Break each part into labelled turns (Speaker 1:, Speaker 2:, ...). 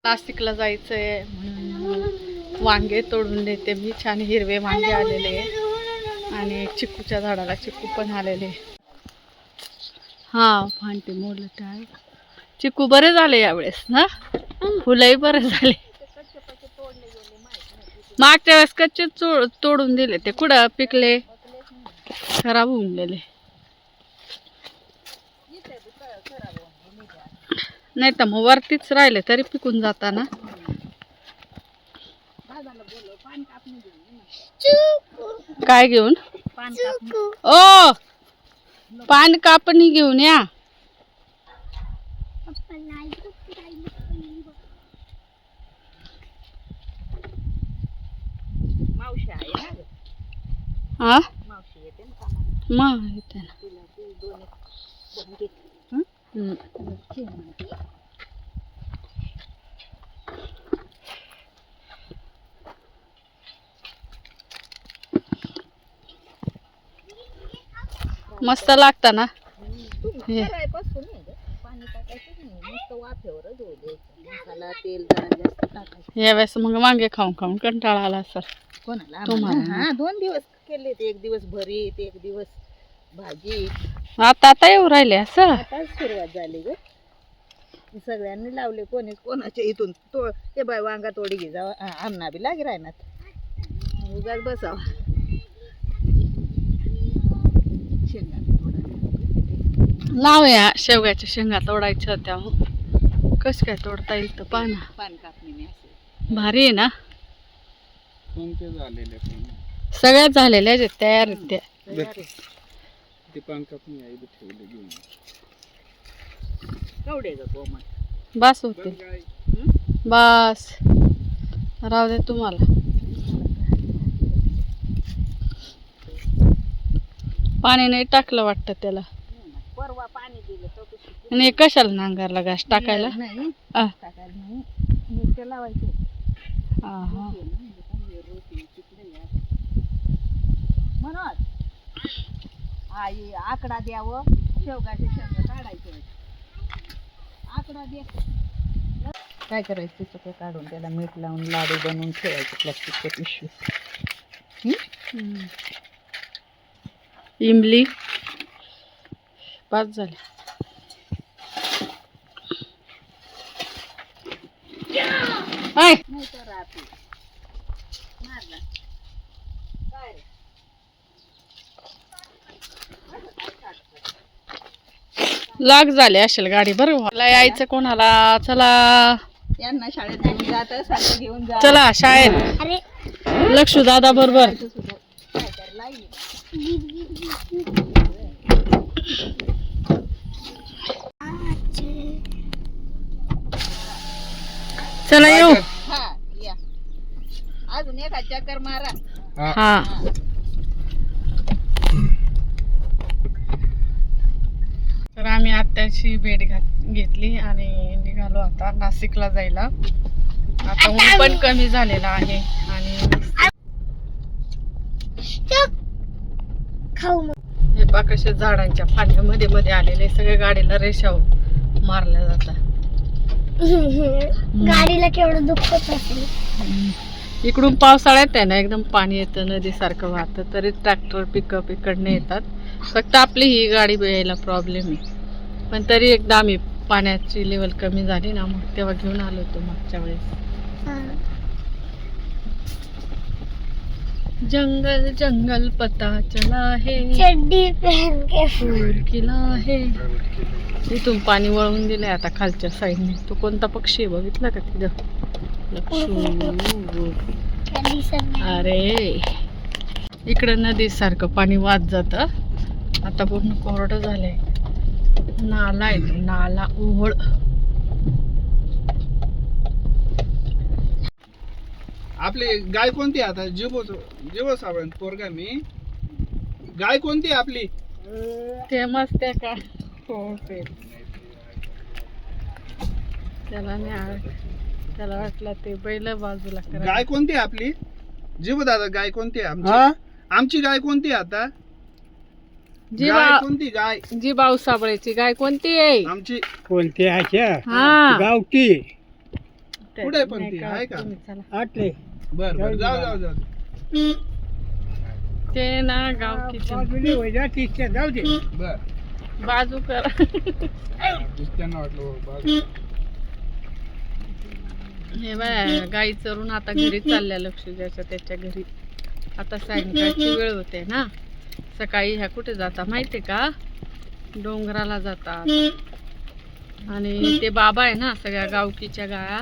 Speaker 1: नाशिकला जायचंय म्हणून वांगे तोडून देते मी. छान हिरवे वांगे आलेले आणि चिक्कूच्या झाडाला चिक्कू पण आलेले. हा फांटे मोडले आहे. चिक्कू बरे झाले यावेळेस ना, फुलंही बरे झाले. मागच्या वेळेस कच्चे तोडून दिले, ते कुठं पिकले, खराब होऊन गेले. नाही तर मग वरतीच राहिले तरी पिकून जाताना. काय घेऊन? ओ पान कापणी घेऊन या. हा मग येते ना. मस्त लागतं ना हे. यावेळेस मग वांगे खाऊन खाऊन कंटाळा आला सर तुम्हाला.
Speaker 2: हा 2 दिवस केले, एक दिवस भरीत, एक दिवस भाजी.
Speaker 1: आता येऊ राहिले असं.
Speaker 2: आता सुरुवात झाली ग, सगळ्यांनी लावले. कोणी कोणाच्या इथून ते बाय वांगा तोडी घे जावा, आमना बी लागे राहणार उगाच बसावा. शेंगा
Speaker 1: लावूया, शेवग्याच्या शेंगा तोडायच्या होत्या. कस काय तोडता येईल तर पान
Speaker 2: कापणी
Speaker 1: भारी आहे ना. सगळ्यात झालेल्या आहेत तयार आहेत त्या. बस होते, बस राहू दे तुम्हाला. पाणी नाही टाकलं वाटतं त्याला.
Speaker 2: परवा पाणी दिलं
Speaker 1: आणि कशाला नांगरला घास टाकायला?
Speaker 2: नाही
Speaker 1: आ.
Speaker 2: टाकायला नाही, नुसतं लावायचं. म्हणून आई आकडा द्यावं, शेवगाचे शेंगा काढायचे. आकडा दे. काय करायचं सगळं काढून त्याला मीठ लावून लाडू बनवून ठेवायचे प्लास्टिकच्या पिशवीत.
Speaker 1: इमली पाच झाले.
Speaker 2: नाही तर राहते मारला काय रे.
Speaker 1: लाग झाले असेल गाडी. बरं मला यायचं कोणाला. चला
Speaker 2: यांना शाळेत घेऊन जात, सारखं घेऊन जा.
Speaker 1: चला शाळेत. लक्षू दादा बरोबर. चला येऊ.
Speaker 2: हा या, अजून एका चक्कर मारा.
Speaker 1: हा तर आम्ही आत्याची भेट घेतली आणि निघालो आता नाशिकला जायला. आता ऊन पण कमी झालेला आहे आणि हे पा कशा झाडांच्या फांद्या मध्ये मध्ये आलेले सगळे गाडीला रेषा मारल्या जातात.
Speaker 3: गाडीला केवढं दुखत असेल.
Speaker 1: इकडून पावसाळ्यात आहे ना एकदम पाणी येतं, नदीसारखं वाहतं, तरी ट्रॅक्टर पिकअप इकडनं येतात. फक्त आपली ही गाडी यायला प्रॉब्लेम आहे. पण तरी एकदा आम्ही पाण्याची लेवल कमी झाली ना मग तेव्हा घेऊन आलो होतो मागच्या वेळेस. जंगल जंगल पता चला है,
Speaker 3: चड्डी पहन के
Speaker 1: फूल खिला है. इथून पाणी वळवून दिलंय आता खालच्या साईडने. तो कोणता पक्षी आहे बघितला का तिथं? लक्षू. अरे इकडं नदी सारखं पाणी वाहत जात. आता पूर्ण कोरडं झालंय. नाला आहे तो, नाला ओहळ.
Speaker 4: आपली गाय कोणती आता? जीवो साबण पोरगा मी. गाय कोणती आपली?
Speaker 1: ते मस्त आहे का? हो ते त्याला नाही, त्याला वाटलं ते बैल बाजूला करा.
Speaker 4: गाय कोणती आपली? जीव दादा गाय कोणती आमची? आमची गाय कोणती आता?
Speaker 1: जी
Speaker 4: गाय कोणती गाय?
Speaker 1: जी बाऊसाबळेची गाय कोणती आहे?
Speaker 4: आमची
Speaker 5: कोणती आहे?
Speaker 1: हा
Speaker 5: गावठी.
Speaker 1: इथं
Speaker 4: कुठे पण
Speaker 1: नाही
Speaker 4: ती?
Speaker 1: का?
Speaker 4: आहे का?
Speaker 1: तुम्ही चला.
Speaker 2: आटले
Speaker 4: बर बर जाऊ
Speaker 1: ते ना गाव किचन
Speaker 2: जाऊ दे
Speaker 4: बर
Speaker 1: बाजू कर.
Speaker 4: त्यांना वाटलं बाजू.
Speaker 1: हे बाय गाई चरून आता घरी चालल्या लक्ष द्यायचं त्याच्या घरी. आता सायंकाळची वेळ होते ना. सकाळी ह्या कुठे जाता माहितीये का? डोंगराला जातात. आणि ते बाबा आहे ना सगळ्या गावकीच्या गाया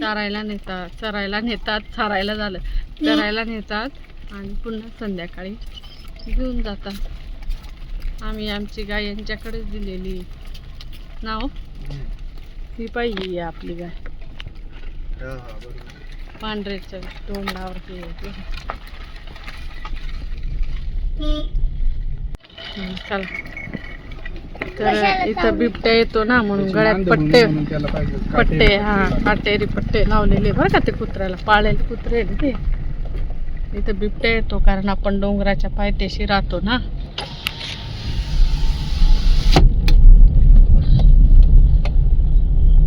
Speaker 1: चरायला नेतात चरायला झालं चरायला नेतात आणि पुन्हा संध्याकाळी घेऊन जातात. आम्ही आमची गाय यांच्याकडेच दिलेली नाव. ही पाहिजे आपली गाय पांढऱ्याच्या तोंडावर चला. तर इथं बिबट्या येतो ना म्हणून गळ्यात पट्टे हा काटेरी पट्टे लावलेले बरं का. ते कुत्र्याला पाळलेले कुत्रे आहे ते. इथं बिबट्या येतो कारण आपण डोंगराच्या पायथ्याशी राहतो ना.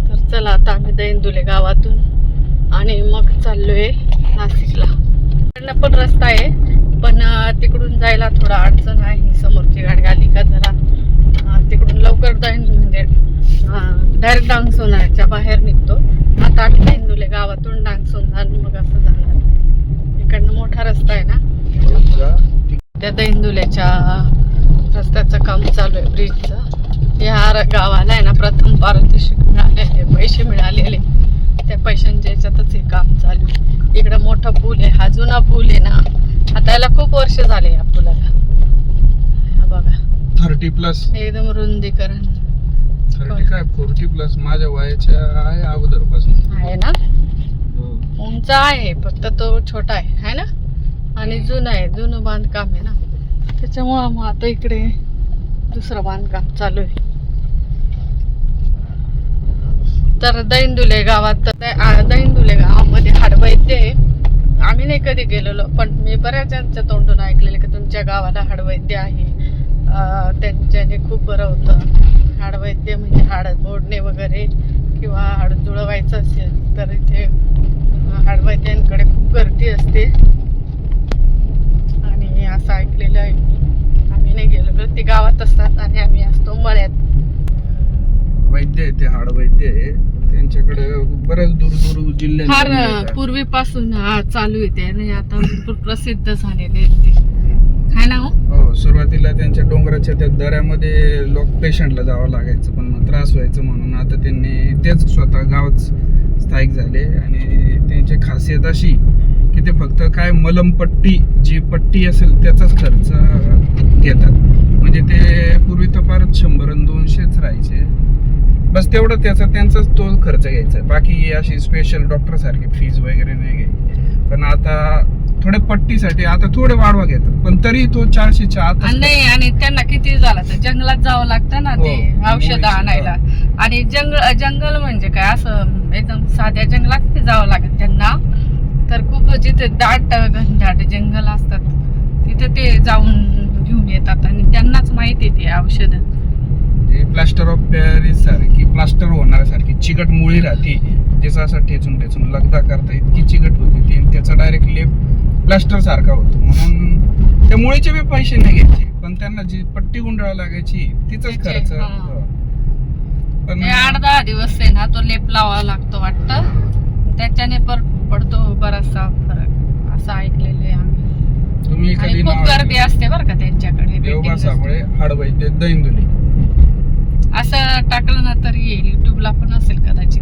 Speaker 1: तर चला आता आम्ही दैंदुले गावातून आणि मग चाललोय नाशिकला. तिकडनं पण रस्ता आहे पण तिकडून जायला थोडा अडचण आहे. समोरची गाडी आली का जरा तिकडून लवकर म्हणजे डायरेक्ट डांगसोनाच्या बाहेर निघतो. आता दैंदुले गावातून डांगसोना मग असं जाणार. इकडनं मोठा रस्ता आहे ना. त्या दैंदुल्याच्या रस्त्याचं काम चालू आहे ब्रिजचं. या गावाला आहे ना प्रथम पारितोषिक मिळालेले पैसे मिळालेले. त्या पैशांच्या याच्यातच हे काम चालू आहे. इकडं मोठा पूल आहे. हा जुना पूल आहे ना. आता याला खूप वर्ष झाले या पुलाला. हा बघा
Speaker 4: 30+
Speaker 1: एकदम रुंदीकरण
Speaker 4: 30 काय 40+ माझ्या वयाच्या आहे अगोदरपासून
Speaker 1: आहे ना. उंच आहे फक्त तो छोटा आहे ना. आणि जुना आहे. जुनं बांधकाम आहे ना त्याच्यामुळं मग आता इकडे दुसरं बांधकाम चालू आहे. तर दैंदुले गावात दैंदुले गावामध्ये हाडवैद्य आहे. आम्ही नाही कधी गेलेलो पण मी बऱ्याच जणांच्या तोंडून ऐकलेलं की तुमच्या गावाला हाडवैद्य आहे. त्यांच्याने खूप बरं होतं. हाडवैद्य म्हणजे हाड मोडणे वगैरे किंवा हाड जुळवायचं असेल तर इथे हाडवैद्यांकडे खूप गर्दी असते आणि असं ऐकलेलं आहे. आम्ही नाही गेलेलो. ते गावात असतात आणि आम्ही असतो मळ्यात.
Speaker 4: वैद्य आहे ते हाड वैद्य आहे. त्यांच्याकडे बऱ्याच दूर जिल्ह्यात
Speaker 1: फार पूर्वीपासून चालू आहे ते आणि आता भरपूर प्रसिद्ध झालेले आहेत ते है ना.
Speaker 4: हो सुरुवातीला त्यांच्या डोंगराच्या त्या दऱ्यामध्ये लोक पेशंटला जावं लागायचं पण मग त्रास व्हायचं म्हणून आता त्यांनी तेच स्वतः गावात स्थायिक झाले. आणि त्यांची खासियत अशी की ते फक्त काय मलमपट्टी जी पट्टी असेल त्याचाच खर्च घेतात. म्हणजे ते पूर्वी तर फार 100 आणि 200च राहायचे बस तेवढं त्यांचाच तो खर्च घ्यायचा. बाकी अशी स्पेशल डॉक्टर सारखी फीज वगैरे नाही घ्यायची. पण आता थोडे पट्टीसाठी आता थोडे वाढवा घेतात पण तरी तो 400च्या आत
Speaker 1: नाही. आणि त्यांना किती झाला तर जंगलात जावं लागतं ना ते औषधं आणायला. आणि जंगल म्हणजे काय असं एकदम साध्या जंगलात नाही जावं लागत त्यांना. तर खूप जिथे दाट घनदाट जंगल असतात तिथे ते जाऊन घेऊन येतात आणि त्यांनाच माहिती ती औषधं.
Speaker 4: प्लास्टर ऑफ पॅरिस सारखी प्लास्टर होणाऱ्यासारखी चिकट मुळी राहते. ज्याचा असं ठेचून लगदा करता इतकी चिकट होती ती. त्याचा डायरेक्ट लेप प्लास्टर सारखा होतो म्हणून त्या मुळीचे बी पैसे नाही घ्यायचे पण त्यांना जी पट्टी गुंडाळा लागायची तिचाच खर्च. पण
Speaker 1: 8-10 दिवस आहे ना तो लेप लावावा लागतो वाटतं. त्याच्याने पडतो बराचसा फरक असं ऐकलेले आम्ही.
Speaker 4: तुम्ही कधी
Speaker 1: खूप गर्दी असते बरं का त्यांच्याकडे.
Speaker 4: देवबा साबळे हाडवैद्य दैंदुले
Speaker 1: असं टाकलं ना तरी येईल. युट्यूबला पण असेल कदाचित.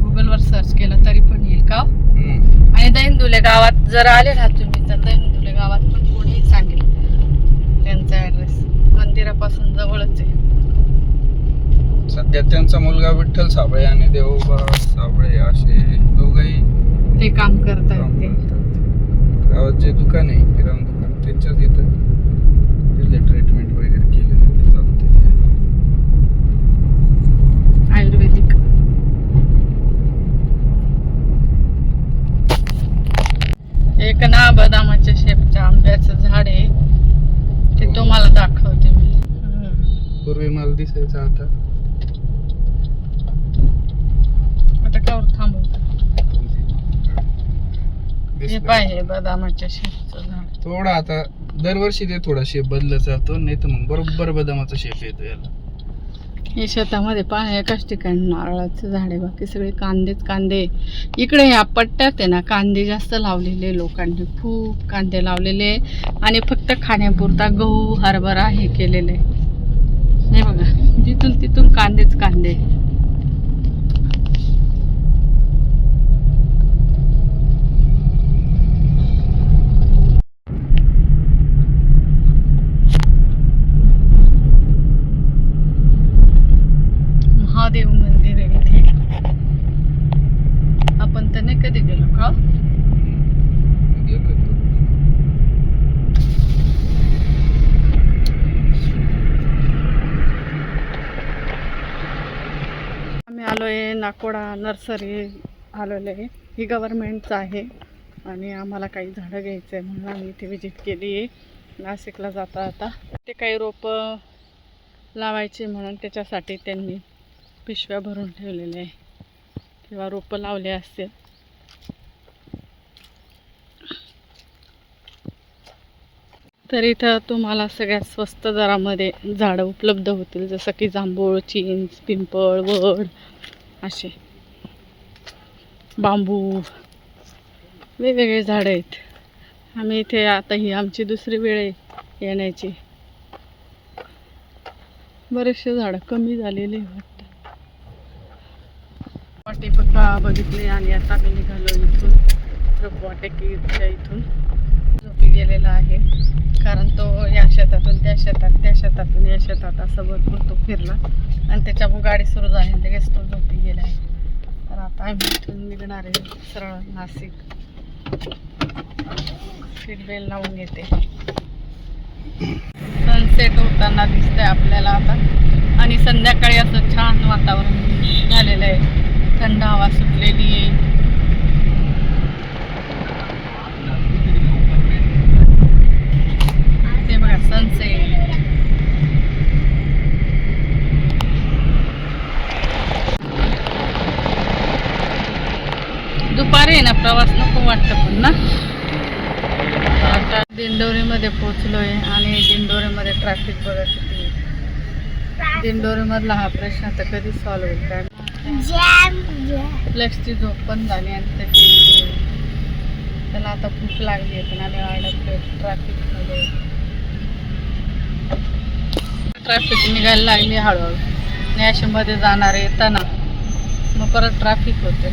Speaker 1: गुगलवर सर्च केलं तरी पण येईल का. आणि दैंदुले गावात जर आले ना तुम्ही तर दैंदुले गावात पण कोणीही सांगेल त्यांचा ऍड्रेस. मंदिरापासून जवळच आहे.
Speaker 4: सध्या त्यांचा मुलगा विठ्ठल साबळे आणि देवबा साबळे असे दोघंही
Speaker 1: ते काम करतात. ते
Speaker 4: गावात जे दुकान आहे किराणा दुकान त्यांच्याच इथं तिथले ट्रीटमेंट वगैरे केले जाते.
Speaker 1: आयुर्वेदिक. एक ना बदामाच्या शेपच्या आंब्याचं झाड आहे ते तुम्हाला दाखवते मी.
Speaker 4: पूर्वी मला दिसायचं आता
Speaker 1: आता कावर थांबवतो.
Speaker 4: दिसलं.
Speaker 1: पाहिजे बदामाच्या शेपचं झाड.
Speaker 4: थोडा आता दरवर्षी ते थोडा शेप बदलत जातो, नाही तर मग बरोबर बदामाचा शेप येतो याला.
Speaker 1: हे शेतामध्ये पाणी एकाच ठिकाणी नारळाचं झाड आहे, बाकी सगळे कांदेच कांदे. इकडे ह्या पट्ट्यात आहे ना कांदे जास्त लावलेले लोकांनी, खूप कांदे लावलेले आणि फक्त खाण्यापुरता गहू हरभरा हे केलेले. हे बघा जिथून तिथून कांदेच कांदे. महादेव मंदिर आहे इथे. आपण तर नाही कधी गेलो का? आम्ही आलोय नाकोडा नर्सरी आलेलो आहे. ही गव्हर्नमेंटचं आहे आणि आम्हाला काही झाडं घ्यायचं आहे म्हणून आम्ही इथे व्हिजिट केली आहे. नाशिकला जाता आता ते काही रोपं लावायची म्हणून त्याच्यासाठी त्यांनी पिशव्या भरून ठेवलेल्या आहे किंवा रोपं लावले असतील. तर इथं तुम्हाला सगळ्यात स्वस्त दरामध्ये झाडं उपलब्ध होतील, जसं की जांभूळ, चिंच, पिंपळ, वड, असे बांबू वेगवेगळे झाडं आहेत. आम्ही इथे आता ही आमची दुसरी वेळ आहे येण्याची. बरेचसे झाडं कमी झालेले वाटतं. वाटे पक्का बघितले आणि आता मी निघालो इथून वाटेकीच्या इथून. झोपी गेलेला आहे कारण तो या शेतातून त्या शेतात, त्या शेतातून या शेतात असं भरपूर तो फिरला आणि त्याच्यामुळे गाडी सुरू झाली लगेच तो झोपी गेला आहे. तर आता आम्ही इथून निघणार आहे सरळ नाशिक. सीट बेल्ट लावून येते. सनसेट होताना दिसतंय आपल्याला आता आणि संध्याकाळी असं छान वातावरण झालेलं आहे, थंड हवा सुटलेली आहे. ते बघा सनसेट. दुपारी आहे ना प्रवास नको वाटतं पण ना. आता दिंडोरीमध्ये पोचलोय आणि दिंडोरीमध्ये ट्रॅफिक बघत होती. दिंडोरीमधला हा प्रश्न तर कधी सॉल्व्ह होईल काय. फ्लेक्सची झोप पण झाली आणि त्याला आता भूक लागली आहे पण आम्ही अडकलोय ट्रॅफिकमध्ये. ट्रॅफिक निघायला लागली हळूहळू आणि अशी मध्ये जाणार येताना मग परत ट्रॅफिक होते.